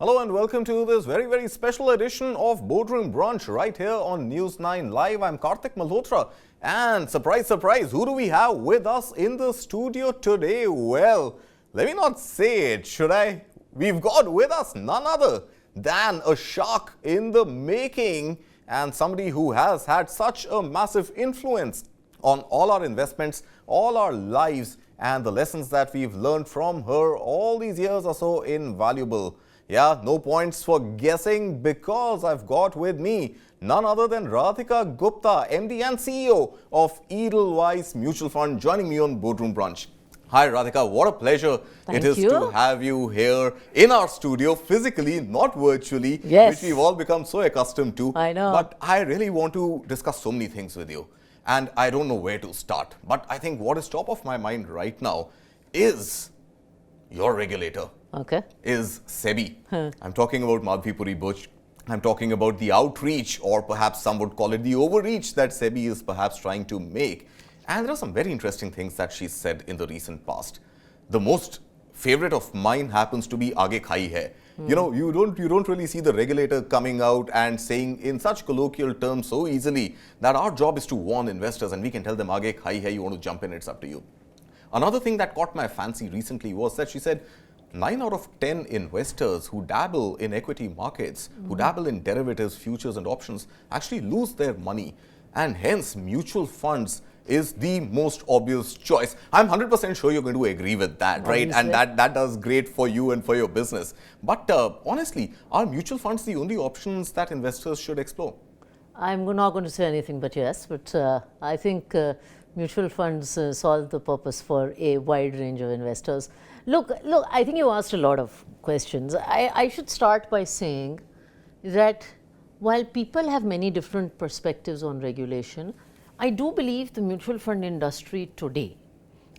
Hello and welcome to this very special edition of Boardroom Brunch right here on News9 Live. I'm Kartik Malhotra and surprise, who do we have with us in the studio today? Well, let me not say it, should I? We've got with us none other than a shark in the making and somebody who has had such a massive influence on all our investments, all our lives, and the lessons that we've learned from her all these years are so invaluable. Yeah, no points for guessing because I've got with me none other than Radhika Gupta, MD and CEO of Edelweiss Mutual Fund, joining me on Boardroom Brunch. Hi Radhika, what a pleasure it is to have you here in our studio, physically, not virtually, which we've all become so accustomed to. I know. But I really want to discuss so many things with you. And I don't know where to start. But I think what is top of my mind right now is your regulator. Okay. Is SEBI. I'm talking about Madhvi Puri Buch. I'm talking about the outreach, or perhaps some would call it the overreach, that SEBI is perhaps trying to make. And there are some very interesting things that she said in the recent past. The most favorite of mine happens to be Aage Khai Hai. You know, you don't really see the regulator coming out and saying in such colloquial terms so easily that our job is to warn investors and we can tell them Aage Khai Hai, you want to jump in, it's up to you. Another thing that caught my fancy recently was that she said 9 out of 10 investors who dabble in equity markets, who dabble in derivatives, futures and options actually lose their money, and hence mutual funds is the most obvious choice. I'm 100% sure you're going to agree with that, right? And that does great for you and for your business. But honestly, are mutual funds the only options that investors should explore? I'm not going to say anything but yes, but I think mutual funds solve the purpose for a wide range of investors. Look, I think you asked a lot of questions. I should start by saying that while people have many different perspectives on regulation, I do believe the mutual fund industry today,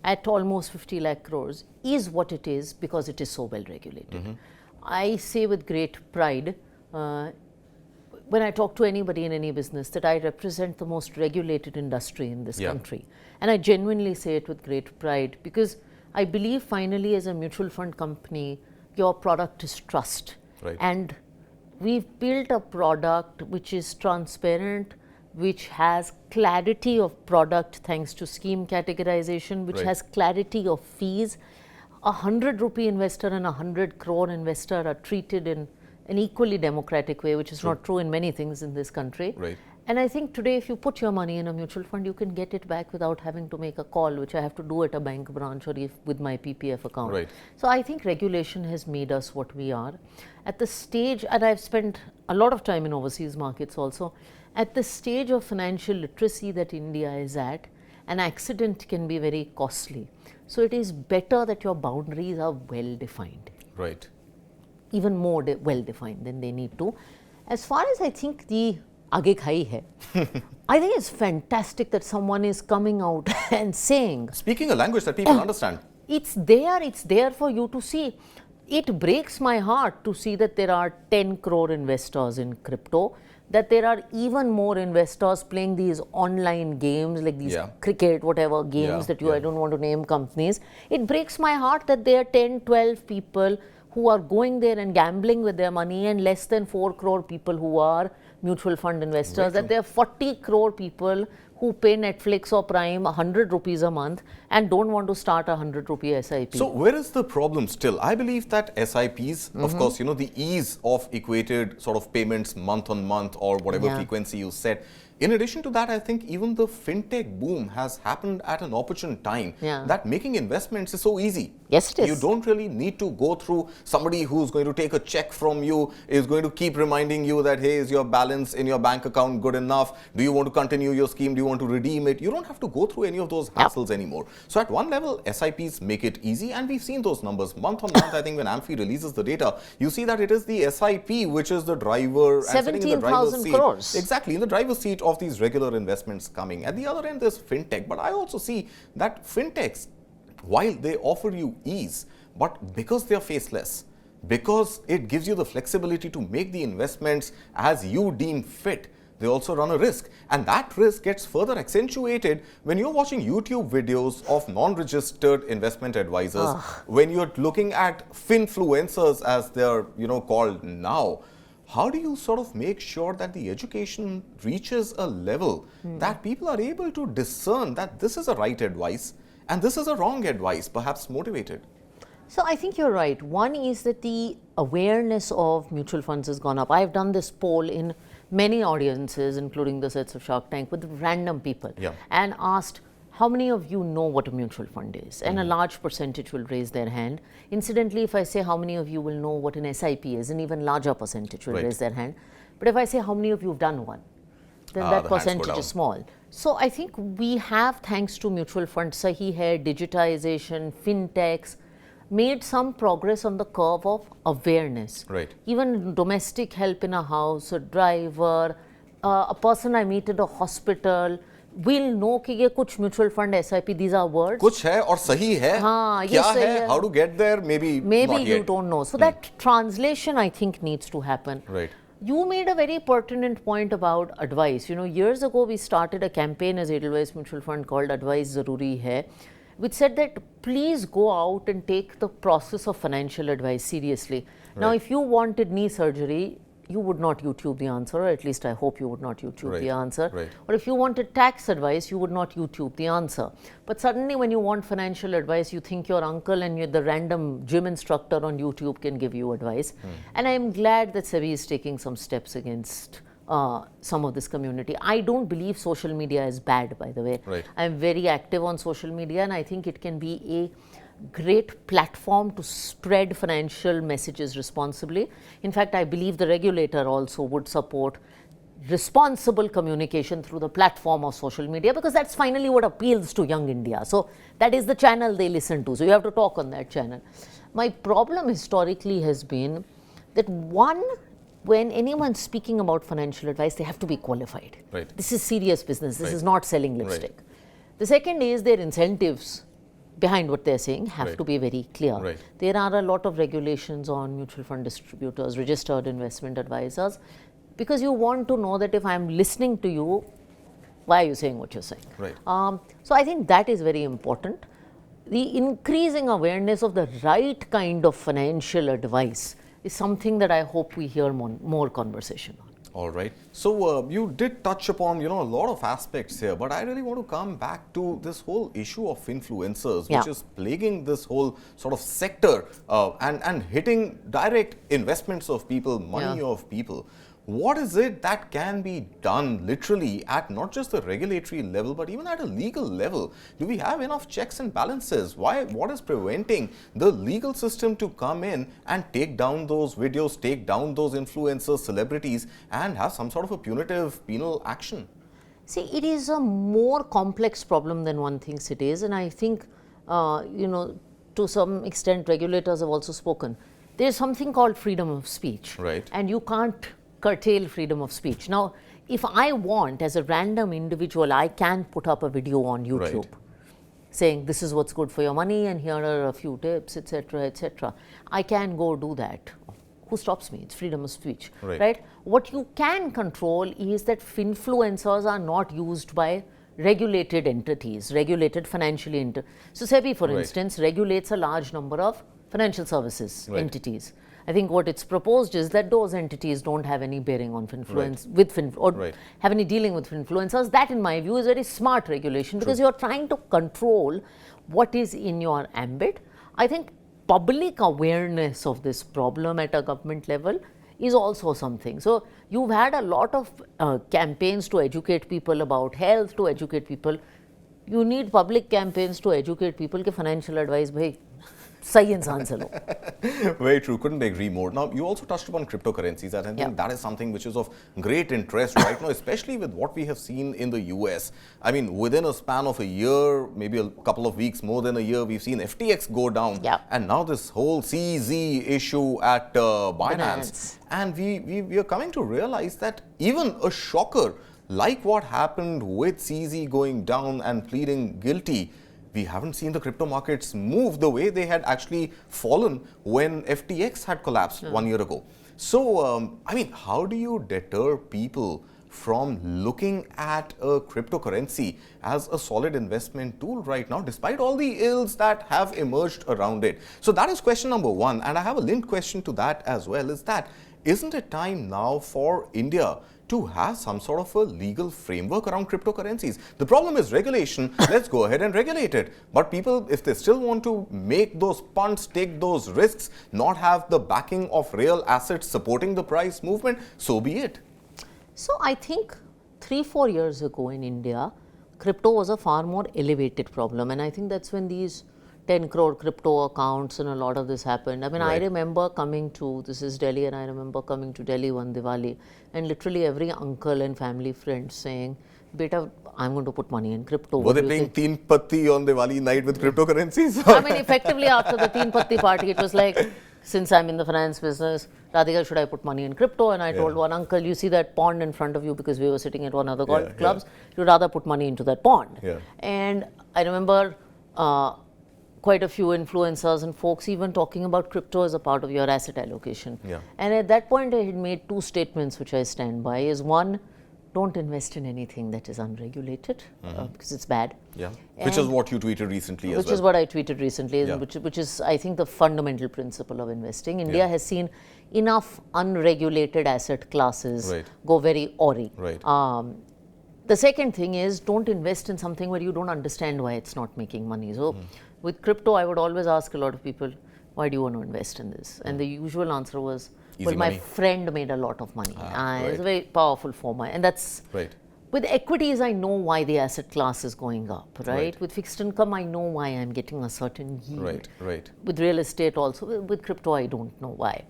at almost 50 lakh crores, is what it is because it is so well regulated. I say with great pride, when I talk to anybody in any business, that I represent the most regulated industry in this country. And I genuinely say it with great pride because I believe finally as a mutual fund company, your product is trust. And we've built a product which is transparent, which has clarity of product thanks to scheme categorization, which has clarity of fees. A 100 rupee investor and a 100 crore investor are treated in an equally democratic way, which is not true in many things in this country. And I think today if you put your money in a mutual fund, you can get it back without having to make a call, which I have to do at a bank branch or with my PPF account. So I think regulation has made us what we are. At the stage, and I've spent a lot of time in overseas markets also, at the stage of financial literacy that India is at, an accident can be very costly. So it is better that your boundaries are well defined. Even more well defined than they need to. As far as I think the Aage Khai Hai, I think it's fantastic that someone is coming out and saying, speaking a language that people understand. It's there for you to see. It breaks my heart to see that there are 10 crore investors in crypto, that there are even more investors playing these online games like these cricket, whatever games that I don't want to name companies. It breaks my heart that there are 10, 12 people who are going there and gambling with their money and less than 4 crore people who are mutual fund investors, that there are 40 crore people who pay Netflix or Prime 100 rupees a month and don't want to start a 100 rupee SIP. So where is the problem still? I believe that SIPs, of course, you know, the ease of equated sort of payments month on month or whatever frequency you set. In addition to that, I think even the fintech boom has happened at an opportune time. That making investments is so easy. Yes, it is. You don't really need to go through somebody who's going to take a check from you, is going to keep reminding you that, hey, is your balance in your bank account good enough? Do you want to continue your scheme? Do you want to redeem it? You don't have to go through any of those hassles anymore. So at one level, SIPs make it easy, and we've seen those numbers month on month. I think when AMFI releases the data, you see that it is the SIP which is the driver. 17,000 crores. Exactly, in the driver's seat of these regular investments coming. At the other end, there's fintech. But I also see that fintechs, while they offer you ease, but because they are faceless, because it gives you the flexibility to make the investments as you deem fit, they also run a risk. And that risk gets further accentuated when you're watching YouTube videos of non-registered investment advisors, when you're looking at finfluencers as they're called now. How do you sort of make sure that the education reaches a level that people are able to discern that this is a right advice and this is a wrong advice, perhaps motivated? So I think you're right. One is that the awareness of mutual funds has gone up. I've done this poll in many audiences, including the sets of Shark Tank, with random people, and asked, how many of you know what a mutual fund is? And a large percentage will raise their hand. Incidentally, if I say how many of you will know what an SIP is, an even larger percentage will raise their hand. But if I say how many of you have done one, then that percentage is small. So I think we have, thanks to mutual funds, Sahi Hai, digitization, fintechs, made some progress on the curve of awareness. Even domestic help in a house, a driver, a person I meet at a hospital, will know कि ये कुछ mutual fund SIP, these are words. कुछ है और सही है. क्या है? How to get there? Maybe not you don't know. So that translation, I think, needs to happen. You made a very pertinent point about advice. Years ago we started a campaign as Edelweiss Mutual Fund called Advice Zaruri Hai, which said that please go out and take the process of financial advice seriously. Now, if you wanted knee surgery, you would not YouTube the answer, or at least I hope you would not YouTube the answer. Or if you wanted tax advice, you would not YouTube the answer. But suddenly when you want financial advice, you think your uncle and the random gym instructor on YouTube can give you advice. And I'm glad that SEBI is taking some steps against some of this community. I don't believe social media is bad, by the way. I'm very active on social media, and I think it can be a great platform to spread financial messages responsibly. In fact, I believe the regulator also would support responsible communication through the platform of social media, because that's finally what appeals to young India. So that is the channel they listen to. So you have to talk on that channel. My problem historically has been that, one, when anyone's speaking about financial advice, they have to be qualified. This is serious business. This is not selling lipstick. The second is their incentives behind what they're saying have to be very clear. There are a lot of regulations on mutual fund distributors, registered investment advisors, because you want to know that if I'm listening to you, why are you saying what you're saying? So I think that is very important. The increasing awareness of the right kind of financial advice is something that I hope we hear more conversation on. All right. So you did touch upon, a lot of aspects here, but I really want to come back to this whole issue of influencers, which is plaguing this whole sort of sector and hitting direct investments of people, money of people. What is it that can be done literally at not just the regulatory level, but even at a legal level? Do we have enough checks and balances? What is preventing the legal system to come in and take down those videos, take down those influencers, celebrities, and have some sort of a punitive penal action? See, it is a more complex problem than one thinks it is. And I think, to some extent, regulators have also spoken. There is something called freedom of speech. And you can't curtail freedom of speech. Now, if I want, as a random individual, I can put up a video on YouTube saying this is what's good for your money and here are a few tips, etc., etc. I can go do that. Who stops me? It's freedom of speech, right? What you can control is that influencers are not used by regulated entities, regulated financially. So SEBI, for instance, regulates a large number of financial services entities. I think what it's proposed is that those entities don't have any bearing on have any dealing with influencers. That, in my view, is very smart regulation, because you're trying to control what is in your ambit. I think public awareness of this problem at a government level is also something. So you've had a lot of campaigns to educate people about health, to educate people. You need public campaigns to educate people कि financial advice भाई सही इंसान से लो. Very true. Couldn't agree more. Now, you also touched upon cryptocurrencies, and I think that is something which is of great interest right now, especially with what we have seen in the US. I mean, within a span of a year, maybe a couple of weeks, more than a year, we've seen FTX go down. And now this whole CZ issue at Binance. And we are coming to realize that even a shocker like what happened with CZ going down and pleading guilty, we haven't seen the crypto markets move the way they had actually fallen when FTX had collapsed 1 year ago. So, I mean, how do you deter people from looking at a cryptocurrency as a solid investment tool right now, despite all the ills that have emerged around it? So that is question number one. And I have a linked question to that as well, is that isn't it time now for India to have some sort of a legal framework around cryptocurrencies? The problem is regulation. Let's go ahead and regulate it. But people, if they still want to make those punts, take those risks, not have the backing of real assets supporting the price movement, so be it. So I think 3-4 years ago in India, crypto was a far more elevated problem, and I think that's when these 10 crore crypto accounts and a lot of this happened. I mean, I remember coming to, this is Delhi, and I remember coming to Delhi one Diwali, and literally every uncle and family friend saying, "Beta, I'm going to put money in crypto." Were they playing Teen Patti on Diwali night with cryptocurrencies? I mean, effectively after the Teen Patti party, it was like, since I'm in the finance business, Radhika, should I put money in crypto? And I told one uncle, you see that pond in front of you, because we were sitting at one of the golf clubs, you'd rather put money into that pond. And I remember quite a few influencers and folks even talking about crypto as a part of your asset allocation. And at that point, I had made two statements which I stand by. Is one, don't invest in anything that is unregulated, because it's bad. Which is what you tweeted recently as well. Which is what I tweeted recently, which is, I think, the fundamental principle of investing. India has seen enough unregulated asset classes go very awry. The second thing is, don't invest in something where you don't understand why it's not making money. So with crypto, I would always ask a lot of people, why do you want to invest in this? And the usual answer was, well, my friend made a lot of money. It's a very powerful form. And that's, with equities, I know why the asset class is going up, With fixed income, I know why I'm getting a certain yield. With real estate also, with crypto, I don't know why.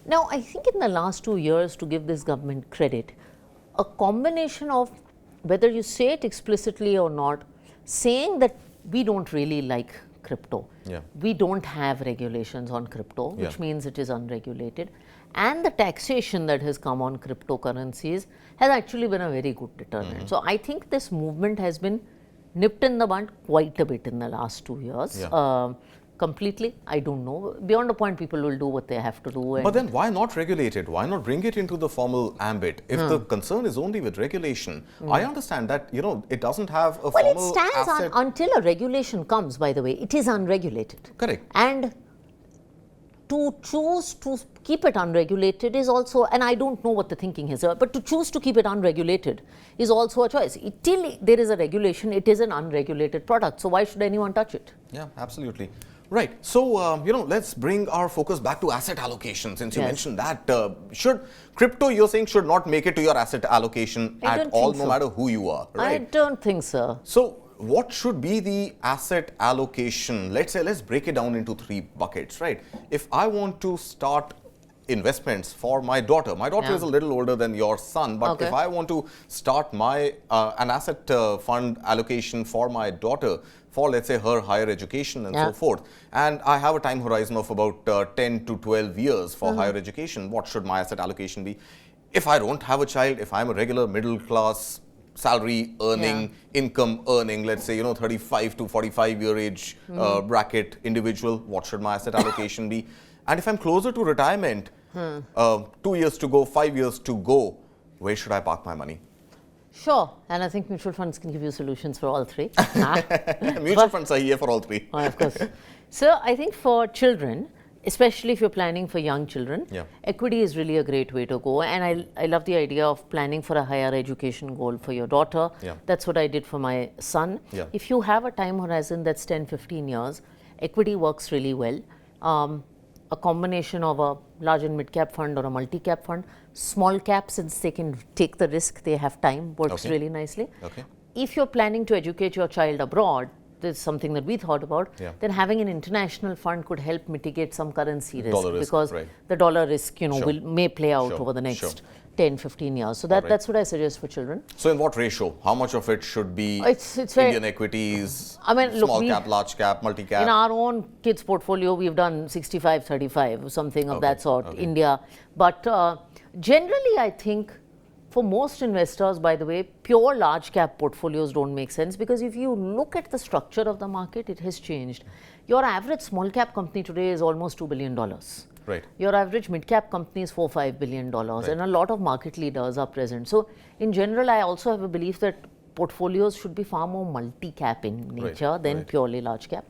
Now, I think in the last 2 years, to give this government credit, a combination of, whether you say it explicitly or not, saying that we don't really like crypto, we don't have regulations on crypto, which means it is unregulated, and the taxation that has come on cryptocurrencies has actually been a very good deterrent. So I think this movement has been nipped in the bud quite a bit in the last 2 years. Completely, I don't know. Beyond a point, people will do what they have to do. But then why not regulate it? Why not bring it into the formal ambit? If the concern is only with regulation, I understand that, it doesn't have a formal it stands asset. Until a regulation comes, by the way, it is unregulated. Correct. And to choose to keep it unregulated is also, and I don't know what the thinking is, but to choose to keep it unregulated is also a choice. Till there is a regulation, it is an unregulated product. So why should anyone touch it? Yeah, absolutely. Right. So, let's bring our focus back to asset allocation. Since you mentioned that, should crypto, you're saying, should not make it to your asset allocation at all, no matter who you are, right? I don't think so. So, what should be the asset allocation? Let's break it down into 3 buckets, right? If I want to start investments for my daughter is a little older than your son, but if I want to start my an asset fund allocation for my daughter, for let's say her higher education and so forth, and I have a time horizon of about 10 to 12 years for higher education, what should my asset allocation be? If I don't have a child, if I'm a regular middle class salary earning, income earning, let's say 35 to 45 year age bracket individual, what should my asset allocation be? And if I'm closer to retirement, 2 years to go, 5 years to go, where should I park my money? Sure, and I think mutual funds can give you solutions for all 3. Mutual funds are here for all 3. Of course. So I think for children, especially if you're planning for young children, equity is really a great way to go. And I love the idea of planning for a higher education goal for your daughter. That's what I did for my son. If you have a time horizon that's 10, 15 years, equity works really well. A combination of a large and mid-cap fund or a multi-cap fund. Small cap, since they can take the risk, they have time, works really nicely. If you're planning to educate your child abroad, this is something that we thought about, then having an international fund could help mitigate some currency risk, because the dollar risk, may play out over the next 10, 15 years. So that's what I suggest for children. So in what ratio? How much of it should be it's Indian equities, small cap, large cap, multi-cap? In our own kids' portfolio, we've done 65-35, something of that sort, India. But generally, I think for most investors, by the way, pure large cap portfolios don't make sense, because if you look at the structure of the market, it has changed. Your average small cap company today is almost $2 billion. Right. Your average mid-cap company is $4-5 billion, and a lot of market leaders are present. So in general, I also have a belief that portfolios should be far more multi-cap in nature than purely large cap.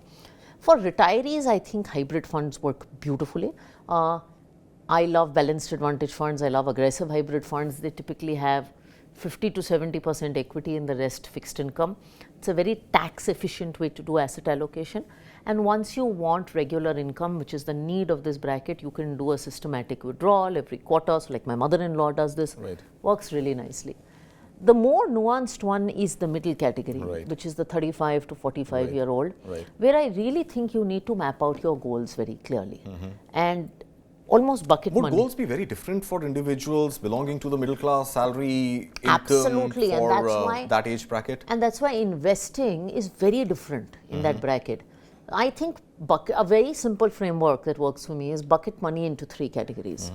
For retirees, I think hybrid funds work beautifully. I love balanced advantage funds. I love aggressive hybrid funds. They typically have 50 to 70% equity and the rest fixed income. It's a very tax efficient way to do asset allocation. And once you want regular income, which is the need of this bracket, you can do a systematic withdrawal every quarter. So like my mother-in-law does this, works really nicely. The more nuanced one is the middle category, which is the 35 to 45-year-old, where I really think you need to map out your goals very clearly. And almost bucket money. Would goals be very different for individuals belonging to the middle class, salary, income Absolutely, for and that's why, that age bracket? And that's why investing is very different in that bracket. I think a very simple framework that works for me is bucket money into 3 categories.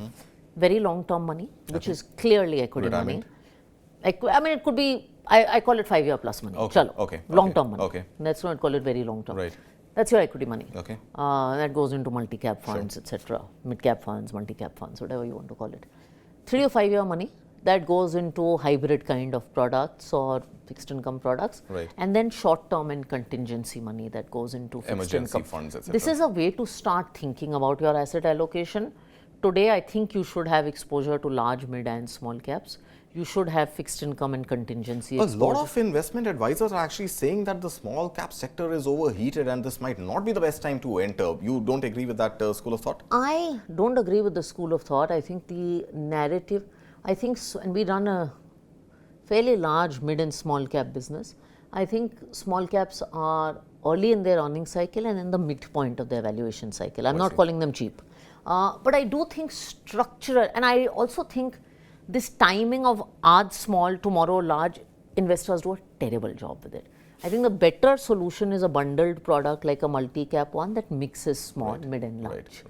Very long-term money, which is clearly equity money. I mean, it could be, I call it 5-year plus money. Long-term money. Let's not call it very long-term. That's your equity money. That goes into multi-cap funds, etc. Mid-cap funds, multi-cap funds, whatever you want to call it. 3 or 5-year money, that goes into hybrid kind of products or fixed income products. And then short-term and contingency money that goes into fixed emergency income funds, etc. This is a way to start thinking about your asset allocation. Today, I think you should have exposure to large, mid and small caps. You should have fixed income and contingency exposure. A lot of investment advisors are actually saying that the small cap sector is overheated and this might not be the best time to enter. You don't agree with that school of thought? I don't agree with the school of thought. I think the narrative, and we run a fairly large mid and small cap business. I think small caps are early in their earning cycle and in the midpoint of their valuation cycle. I'm not calling them cheap. But I do think structural, and I also think this timing of aaj small, tomorrow large, investors do a terrible job with it. I think the better solution is a bundled product like a multi-cap one that mixes small, mid and large.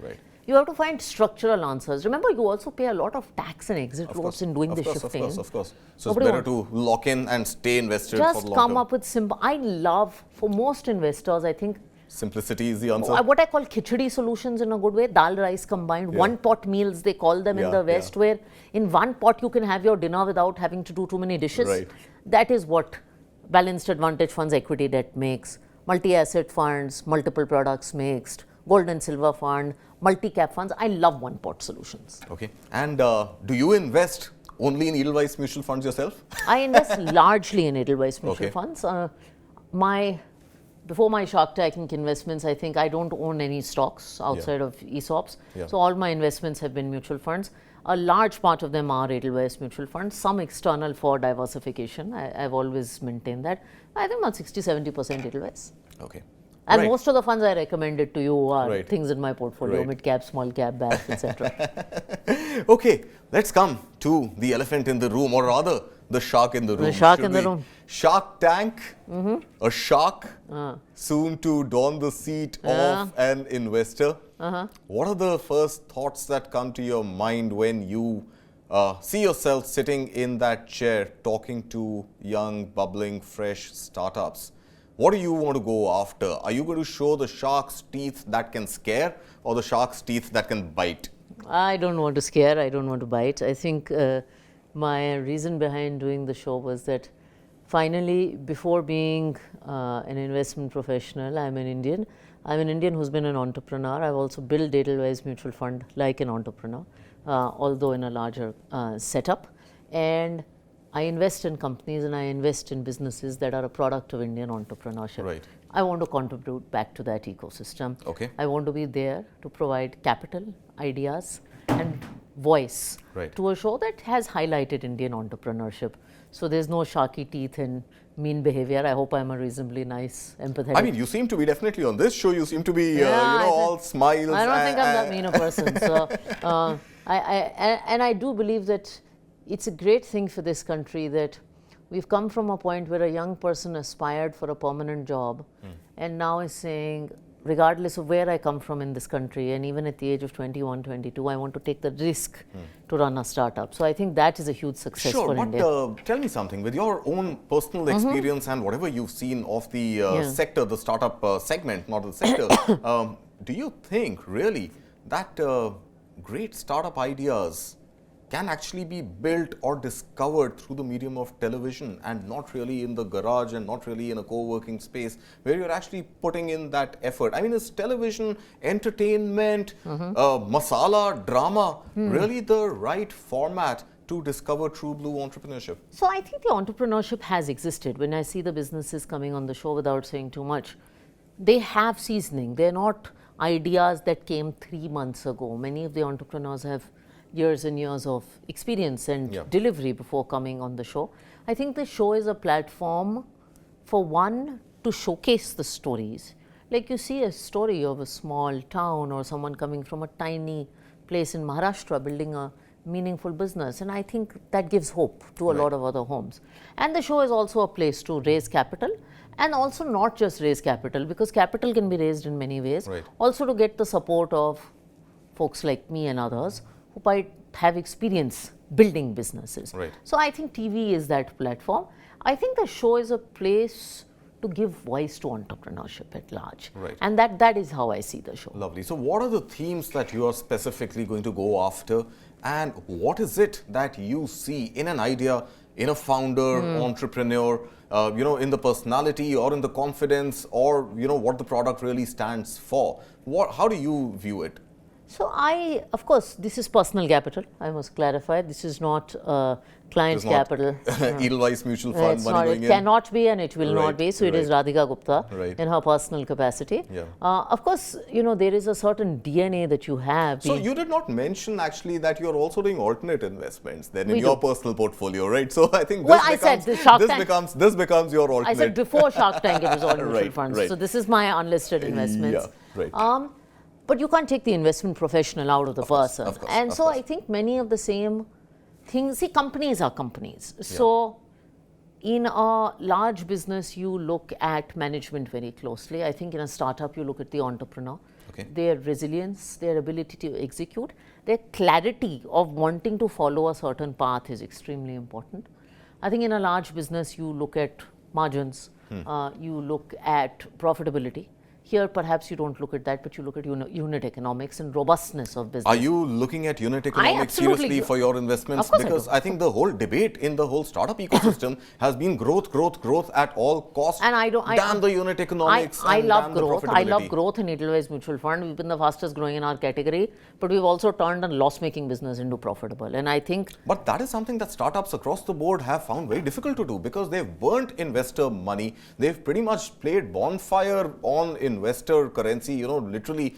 You have to find structural answers. Remember, you also pay a lot of tax and exit votes in doing the shifting. Of course. So it's better to lock in and stay invested for long term. Just come up with simple. I love, for most investors, I think, simplicity is the answer. What I call khichdi solutions in a good way, dal rice combined, one pot meals they call them in the West, where in one pot you can have your dinner without having to do too many dishes. That is what balanced advantage funds, equity debt makes, multi-asset funds, multiple products mixed, gold and silver fund, multi-cap funds. I love one pot solutions. Okay. And do you invest only in Edelweiss mutual funds yourself? I invest largely in Edelweiss mutual funds. Before my Shark Tank investments, I think I don't own any stocks outside of ESOPs. So all my investments have been mutual funds. A large part of them are Edelweiss mutual funds, some external for diversification. I've always maintained that. I think about 60-70% Edelweiss. Okay. And most of the funds I recommended to you are things in my portfolio, mid cap, small cap, BAF, etc. Okay, let's come to the elephant in the room, or rather, the shark in the room. The shark in the room. Shark Tank, a shark, soon to don the seat of an investor. What are the first thoughts that come to your mind when you see yourself sitting in that chair talking to young, bubbling, fresh startups? What do you want to go after? Are you going to show the shark's teeth that can scare or the shark's teeth that can bite? I don't want to scare. I don't want to bite. I think my reason behind doing the show was that finally, before being an investment professional, I'm an Indian. I'm an Indian who's been an entrepreneur. I've also built Edelweiss Mutual Fund like an entrepreneur, although in a larger setup. And I invest in companies and I invest in businesses that are a product of Indian entrepreneurship. I want to contribute back to that ecosystem. I want to be there to provide capital, ideas, and voice to a show that has highlighted Indian entrepreneurship. So there's no sharky teeth and mean behavior. I hope I'm a reasonably nice, empathetic. I mean, you seem to be definitely on this show. You seem to be, all smiles. I don't think I'm that mean a person. So, I do believe that it's a great thing for this country that we've come from a point where a young person aspired for a permanent job and now is saying, regardless of where I come from in this country, and even at the age of 21, 22, I want to take the risk to run a startup. So I think that is a huge success for India. But tell me something, with your own personal experience and whatever you've seen of the sector, the startup segment, not the sector, do you think really that great startup ideas can actually be built or discovered through the medium of television and not really in the garage and not really in a co-working space where you're actually putting in that effort. I mean, is television, entertainment, masala, drama really the right format to discover true blue entrepreneurship? So I think the entrepreneurship has existed. When I see the businesses coming on the show, without saying too much, they have seasoning. They're not ideas that came 3 months ago. Many of the entrepreneurs have years and years of experience and delivery before coming on the show. I think the show is a platform for one to showcase the stories. Like you see a story of a small town or someone coming from a tiny place in Maharashtra building a meaningful business, and I think that gives hope to a lot of other homes. And the show is also a place to raise capital, and also not just raise capital, because capital can be raised in many ways, also to get the support of folks like me and others who might have experience building businesses. So I think TV is that platform. I think the show is a place to give voice to entrepreneurship at large. And that is how I see the show. Lovely. So what are the themes that you are specifically going to go after, and what is it that you see in an idea, in a founder, entrepreneur, in the personality or in the confidence, or what the product really stands for? How do you view it? So of course, this is personal capital. I must clarify. This is not client capital. Edelweiss mutual fund money going in. It cannot be, and it will not be. So it is Radhika Gupta in her personal capacity. Of course, there is a certain DNA that you have. So you did not mention actually that you are also doing alternate investments then in your personal portfolio, right? So I think this becomes your alternate. I said before Shark Tank it was all mutual funds. So this is my unlisted investments. But you can't take the investment professional out of the person. And so I think many of the same things, see, companies are companies. So in a large business, you look at management very closely. I think in a startup, you look at the entrepreneur, their resilience, their ability to execute, their clarity of wanting to follow a certain path is extremely important. I think in a large business, you look at margins, you look at profitability. Here, perhaps you don't look at that, but you look at unit economics and robustness of business. Are you looking at unit economics seriously for your investments? Because I think the whole debate in the whole startup ecosystem has been growth at all costs. And damn the unit economics. I love growth. I love growth in Edelweiss Mutual Fund. We've been the fastest growing in our category, but we've also turned a loss-making business into profitable. And I think. But that is something that startups across the board have found very difficult to do, because they've burnt investor money. They've pretty much played bonfire on investor currency, literally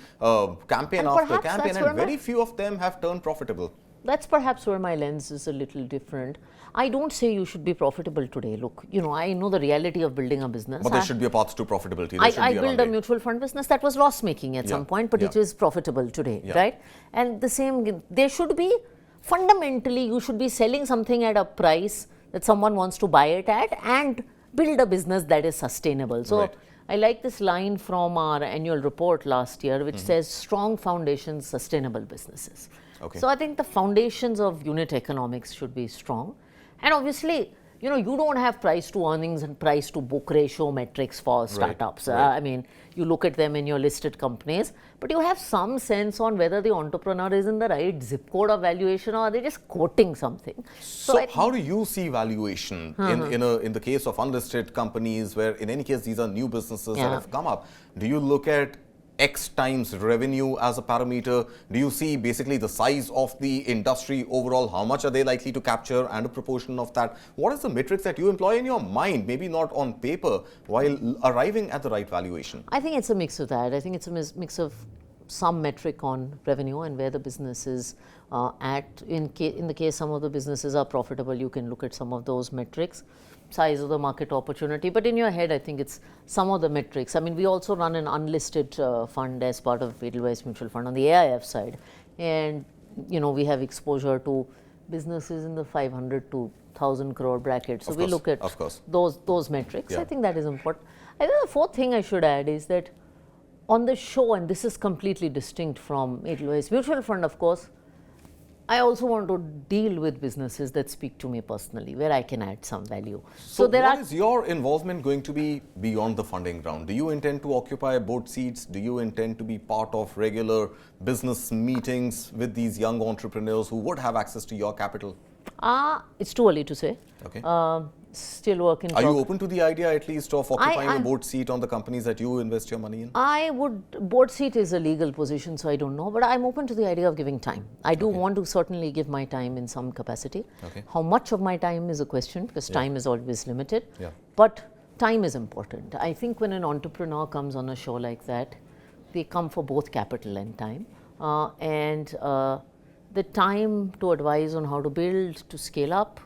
campaign after campaign, and very few of them have turned profitable. That's perhaps where my lens is a little different. I don't say you should be profitable today. Look, I know the reality of building a business. But there should be a path to profitability. I built a mutual fund business that was loss-making at some point, but it is profitable today, right? And the same, there should be, fundamentally, you should be selling something at a price that someone wants to buy it at and build a business that is sustainable. So I like this line from our annual report last year, which says strong foundations, sustainable businesses. So I think the foundations of unit economics should be strong. And obviously, you don't have price to earnings and price to book ratio metrics for startups. I mean, you look at them in your listed companies, but you have some sense on whether the entrepreneur is in the right zip code of valuation, or are they just quoting something. So how do you see valuation in the case of unlisted companies, where in any case these are new businesses that have come up? Do you look at X times revenue as a parameter? Do you see basically the size of the industry overall? How much are they likely to capture, and a proportion of that? What is the metrics that you employ in your mind, maybe not on paper, while arriving at the right valuation? I think it's a mix of that. I think it's a mix of some metric on revenue and where the business is at. In the case some of the businesses are profitable, you can look at some of those metrics. Size of the market opportunity, but in your head, I think it's some of the metrics. I mean, we also run an unlisted fund as part of Edelweiss Mutual Fund on the AIF side, and we have exposure to businesses in the 500 to 1,000 crore bracket. So we look at those metrics. I think that is important. I think the fourth thing I should add is that on the show, and this is completely distinct from Edelweiss Mutual Fund, of course, I also want to deal with businesses that speak to me personally, where I can add some value. So what is your involvement going to be beyond the funding round? Do you intend to occupy board seats? Do you intend to be part of regular business meetings with these young entrepreneurs who would have access to your capital? It's too early to say. Okay. Still work in Are progress. you open to the idea at least of occupying a board seat on the companies that you invest your money in? Board seat is a legal position, so I don't know, but I'm open to the idea of giving time. I do want to certainly give my time in some capacity. Okay. How much of my time is a question, because time is always limited. Yeah. But time is important. I think when an entrepreneur comes on a show like that, they come for both capital and time. The time to advise on how to build, to scale up,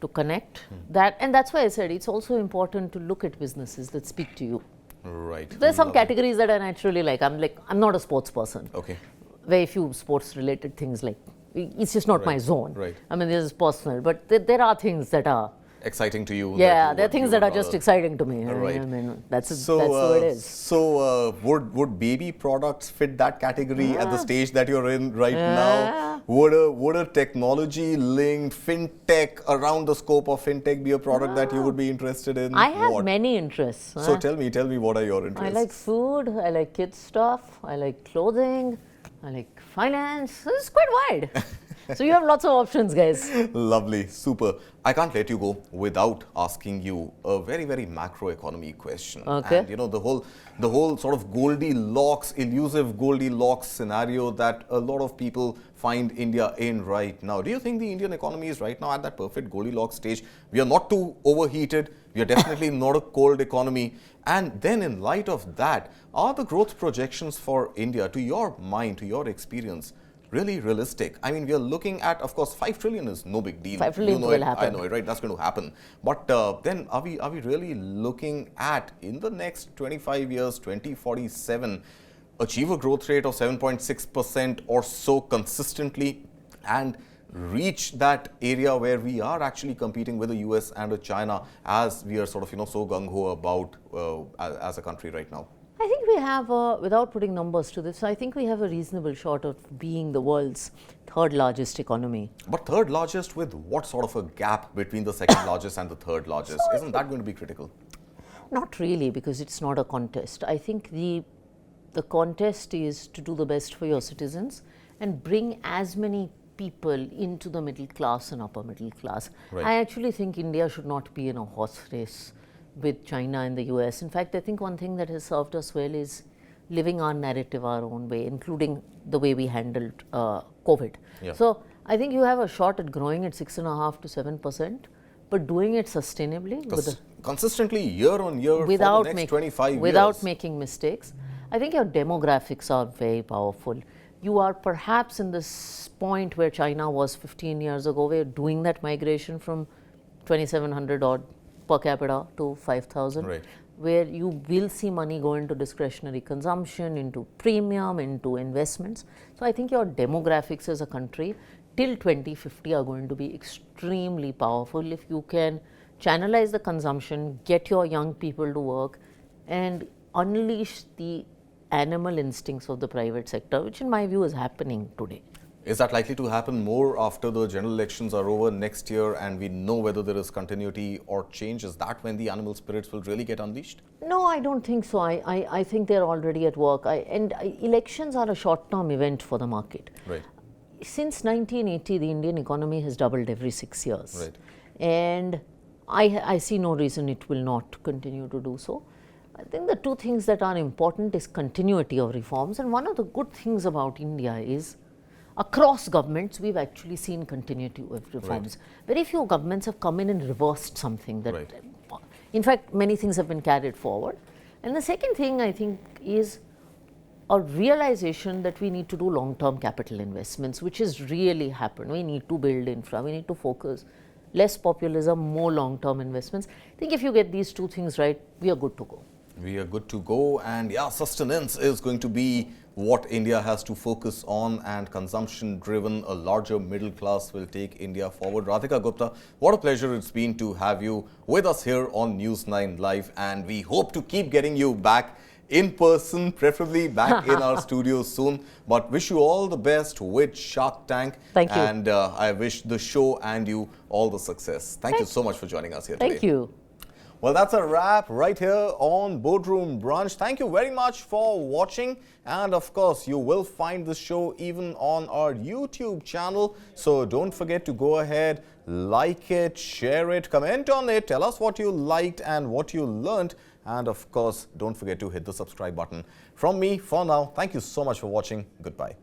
to connect, and that's why I said it's also important to look at businesses that speak to you. Right. There's some categories that I naturally like. I'm not a sports person. Okay. Very few sports related things, like it's just not my zone. Right. I mean, this is personal, but there are things that are exciting to you. Yeah, there are things that are just exciting to me. Right. I mean, that's the way it is. So would baby products fit that category at the stage that you're in right now? Would a technology linked fintech, around the scope of fintech, be a product that you would be interested in? I have many interests. So tell me what are your interests? I like food, I like kids stuff, I like clothing, I like finance. It's quite wide. So you have lots of options, guys. Lovely, super. I can't let you go without asking you a very, very macroeconomy question. Okay. And the whole sort of Goldilocks, elusive Goldilocks scenario that a lot of people find India in right now. Do you think the Indian economy is right now at that perfect Goldilocks stage? We are not too overheated. We are definitely not a cold economy. And then in light of that, are the growth projections for India, to your mind, to your experience, really realistic? I mean, we are looking at, of course, 5 trillion is no big deal. 5 trillion will happen. I know it, right? That's going to happen. But then are we really looking at, in the next 25 years, 2047, achieve a growth rate of 7.6% or so consistently and reach that area where we are actually competing with the US and with China, as we are sort of, so gung-ho about as a country right now? I think we have, without putting numbers to this, I think we have a reasonable shot of being the world's third largest economy. But third largest with what sort of a gap between the second largest and the third largest? Isn't that going to be critical? Not really, because it's not a contest. I think the contest is to do the best for your citizens and bring as many people into the middle class and upper middle class. Right. I actually think India should not be in a horse race with China and the US. In fact, I think one thing that has served us well is living our narrative our own way, including the way we handled COVID. Yeah. So I think you have a shot at growing at 6.5% to 7%, but doing it sustainably consistently year on year without for the next 25 years. Without making mistakes. I think your demographics are very powerful. You are perhaps in this point where China was 15 years ago, where doing that migration from 2,700 odd per capita to 5,000, right, where you will see money go into discretionary consumption, into premium, into investments. So I think your demographics as a country till 2050 are going to be extremely powerful if you can channelize the consumption, get your young people to work, and unleash the animal instincts of the private sector, which in my view is happening today. Is that likely to happen more after the general elections are over next year and we know whether there is continuity or change? Is that when the animal spirits will really get unleashed? No, I don't think so. I think they're already at work. Elections are a short-term event for the market. Right. Since 1980, the Indian economy has doubled every 6 years. Right. And I see no reason it will not continue to do so. I think the two things that are important is continuity of reforms. And one of the good things about India is across governments, we've actually seen continuity of reforms. Right. Very few governments have come in and reversed something. That, in fact, many things have been carried forward. And the second thing, I think, is a realization that we need to do long-term capital investments, which has really happened. We need to build infra, we need to focus, less populism, more long-term investments. I think if you get these two things right, we are good to go. We are good to go, and yeah, sustenance is going to be what India has to focus on, and consumption driven, a larger middle class will take India forward. Radhika Gupta, what a pleasure it's been to have you with us here on News9 Live, and we hope to keep getting you back in person, preferably back in our studios soon. But wish you all the best with Shark Tank. Thank you. And I wish the show and you all the success. Thank you so much for joining us here today. Thank you. Well, that's a wrap right here on Boardroom Brunch. Thank you very much for watching. And of course, you will find this show even on our YouTube channel. So don't forget to go ahead, like it, share it, comment on it, tell us what you liked and what you learned. And of course, don't forget to hit the subscribe button. From me, for now, thank you so much for watching. Goodbye.